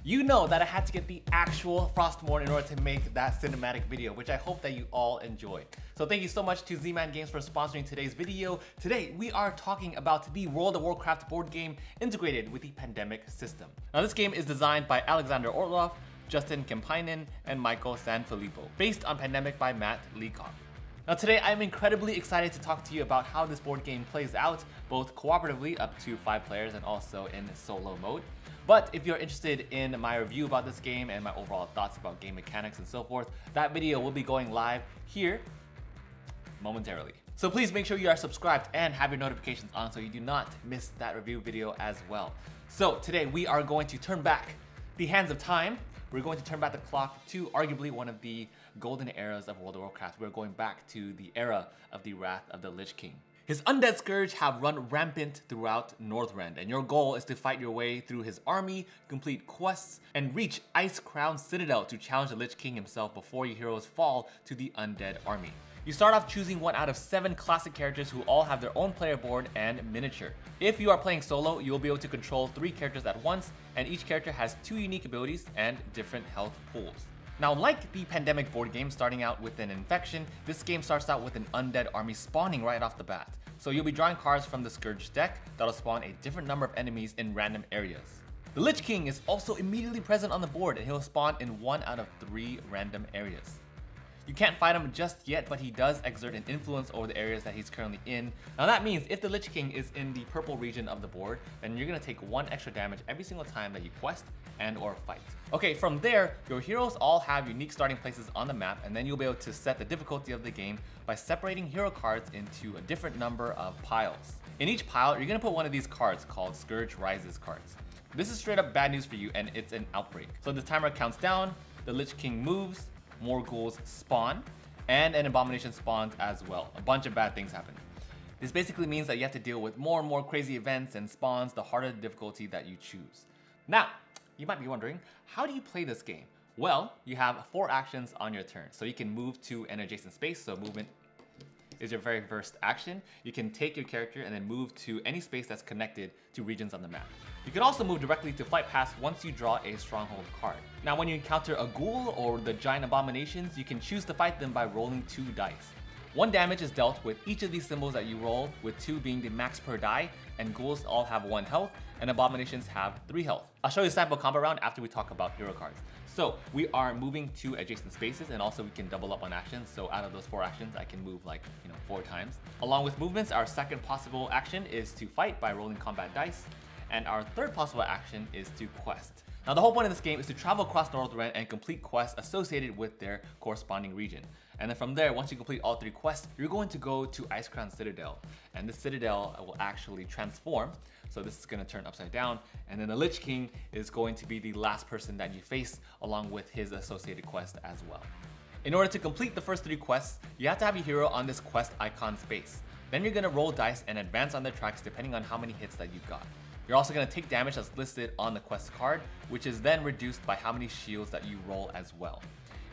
You know that I had to get the actual Frostmourne in order to make that cinematic video, which I hope that you all enjoy. So thank you so much to Z-Man Games for sponsoring today's video. Today, we are talking about the World of Warcraft board game integrated with the Pandemic system. Now this game is designed by Alexander Orloff, Justin Kemppainen, and Michael Sanfilippo, based on Pandemic by Matt Leacock. Now today, I'm incredibly excited to talk to you about how this board game plays out, both cooperatively up to 5 players and also in solo mode. But if you're interested in my review about this game and my overall thoughts about game mechanics and so forth, that video will be going live here momentarily. So please make sure you are subscribed and have your notifications on so you do not miss that review video as well. So today we are going to turn back the hands of time. We're going to turn back the clock to arguably one of the golden eras of World of Warcraft. We're going back to the era of the Wrath of the Lich King. His undead scourge have run rampant throughout Northrend, and your goal is to fight your way through his army, complete quests, and reach Icecrown Citadel to challenge the Lich King himself before your heroes fall to the undead army. You start off choosing one out of 7 classic characters who all have their own player board and miniature. If you are playing solo, you will be able to control 3 characters at once, and each character has 2 unique abilities and different health pools. Now, like the Pandemic board game starting out with an infection, this game starts out with an undead army spawning right off the bat. So you'll be drawing cards from the Scourge deck that'll spawn a different number of enemies in random areas. The Lich King is also immediately present on the board, and he'll spawn in 1 out of 3 random areas. You can't fight him just yet, but he does exert an influence over the areas that he's currently in. Now that means if the Lich King is in the purple region of the board, then you're going to take 1 extra damage every single time that you quest and or fight. Okay, from there, your heroes all have unique starting places on the map, and then you'll be able to set the difficulty of the game by separating hero cards into a different number of piles. In each pile, you're going to put one of these cards called Scourge Rises cards. This is straight up bad news for you, and it's an outbreak. So the timer counts down, the Lich King moves, more ghouls spawn, and an abomination spawns as well. A bunch of bad things happen. This basically means that you have to deal with more and more crazy events and spawns the harder the difficulty that you choose. Now, you might be wondering, how do you play this game? Well, you have 4 actions on your turn. So you can move to an adjacent space, so movement is your very first action. You can take your character and then move to any space that's connected to regions on the map. You can also move directly to fight past once you draw a stronghold card. Now when you encounter a ghoul or the giant abominations, you can choose to fight them by rolling 2 dice. 1 damage is dealt with each of these symbols that you roll, with 2 being the max per die, and ghouls all have 1 health, and abominations have 3 health. I'll show you a sample combo round after we talk about hero cards. So we are moving to adjacent spaces, and also we can double up on actions. So out of those 4 actions, I can move 4 times. Along with movements, our second possible action is to fight by rolling combat dice, and our third possible action is to quest. Now the whole point of this game is to travel across Northrend and complete quests associated with their corresponding region. And then from there, once you complete all 3 quests, you're going to go to Icecrown Citadel. And the Citadel will actually transform. So this is going to turn upside down. And then the Lich King is going to be the last person that you face, along with his associated quest as well. In order to complete the first 3 quests, you have to have your hero on this quest icon space. Then you're going to roll dice and advance on their tracks depending on how many hits that you've got. You're also going to take damage that's listed on the quest card, which is then reduced by how many shields that you roll as well.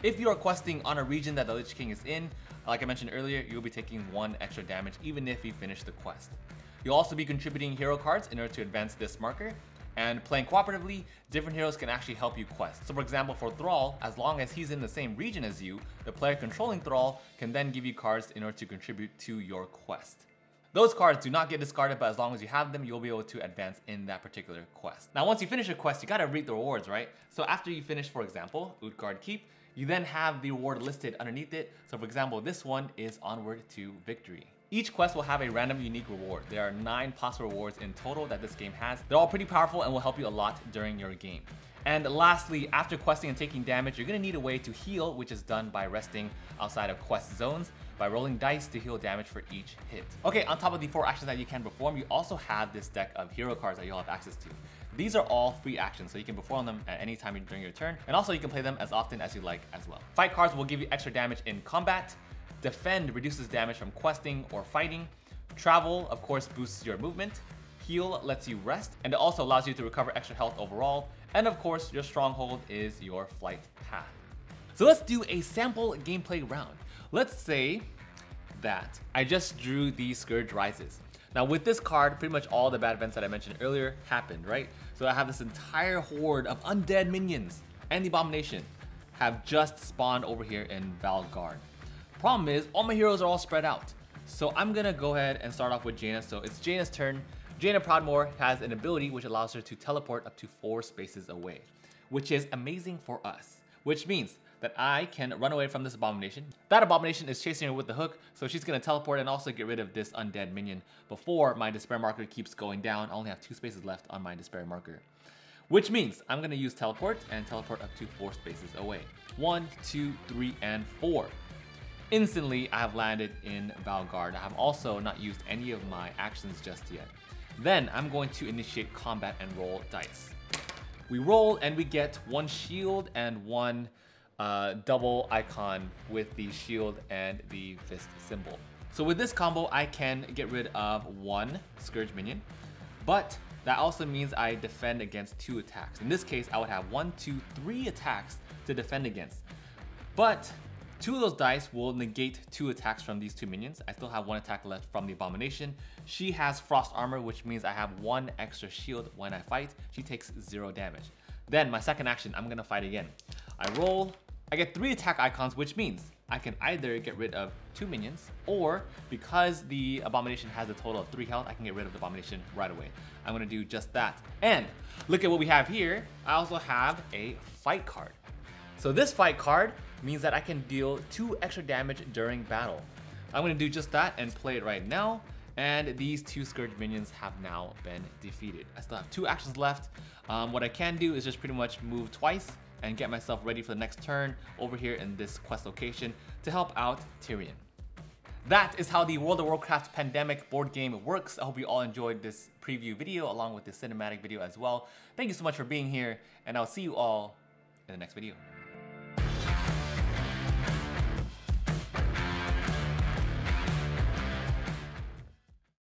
If you are questing on a region that the Lich King is in, like I mentioned earlier, you'll be taking 1 extra damage even if you finish the quest. You'll also be contributing hero cards in order to advance this marker, and playing cooperatively, different heroes can actually help you quest. So for example, for Thrall, as long as he's in the same region as you, the player controlling Thrall can then give you cards in order to contribute to your quest. Those cards do not get discarded, but as long as you have them, you'll be able to advance in that particular quest. Now, once you finish a quest, you gotta reap the rewards, right? So after you finish, for example, Utgard Keep, you then have the reward listed underneath it. So for example, this one is Onward to Victory. Each quest will have a random unique reward. There are 9 possible rewards in total that this game has. They're all pretty powerful and will help you a lot during your game. And lastly, after questing and taking damage, you're going to need a way to heal, which is done by resting outside of quest zones by rolling dice to heal damage for each hit. Okay, on top of the 4 actions that you can perform, you also have this deck of hero cards that you'll have access to. These are all free actions, so you can perform them at any time during your turn, and also you can play them as often as you like as well. Fight cards will give you extra damage in combat. Defend reduces damage from questing or fighting. Travel, of course, boosts your movement. Heal lets you rest, and it also allows you to recover extra health overall. And of course, your stronghold is your flight path. So let's do a sample gameplay round. Let's say that I just drew the Scourge Rises. Now with this card, pretty much all the bad events that I mentioned earlier happened, right? So I have this entire horde of undead minions and the Abomination have just spawned over here in Valgard. Problem is, all my heroes are all spread out. So I'm gonna go ahead and start off with Jaina. So it's Jaina's turn. Jaina Proudmoore has an ability which allows her to teleport up to 4 spaces away, which is amazing for us, which means that I can run away from this Abomination. That Abomination is chasing her with the hook, so she's gonna teleport and also get rid of this undead minion before my despair marker keeps going down. I only have 2 spaces left on my despair marker, which means I'm gonna use teleport and teleport up to 4 spaces away. 1, 2, 3, and 4. Instantly, I have landed in Valgard. I have also not used any of my actions just yet. Then I'm going to initiate combat and roll dice. We roll and we get 1 shield and 1 double icon with the shield and the fist symbol. So with this combo, I can get rid of 1 Scourge minion, but that also means I defend against 2 attacks. In this case, I would have 1, 2, 3 attacks to defend against. But 2 of those dice will negate 2 attacks from these 2 minions. I still have 1 attack left from the Abomination. She has Frost Armor, which means I have 1 extra shield when I fight. She takes 0 damage. Then my second action, I'm gonna fight again. I roll, I get 3 attack icons, which means I can either get rid of 2 minions, or because the Abomination has a total of 3 health, I can get rid of the Abomination right away. I'm gonna do just that. And look at what we have here. I also have a fight card. So this fight card means that I can deal 2 extra damage during battle. I'm gonna do just that and play it right now. And these 2 Scourge minions have now been defeated. I still have 2 actions left. What I can do is just pretty much move twice and get myself ready for the next turn over here in this quest location to help out Tyrion. That is how the World of Warcraft Pandemic board game works. I hope you all enjoyed this preview video along with the cinematic video as well. Thank you so much for being here, and I'll see you all in the next video.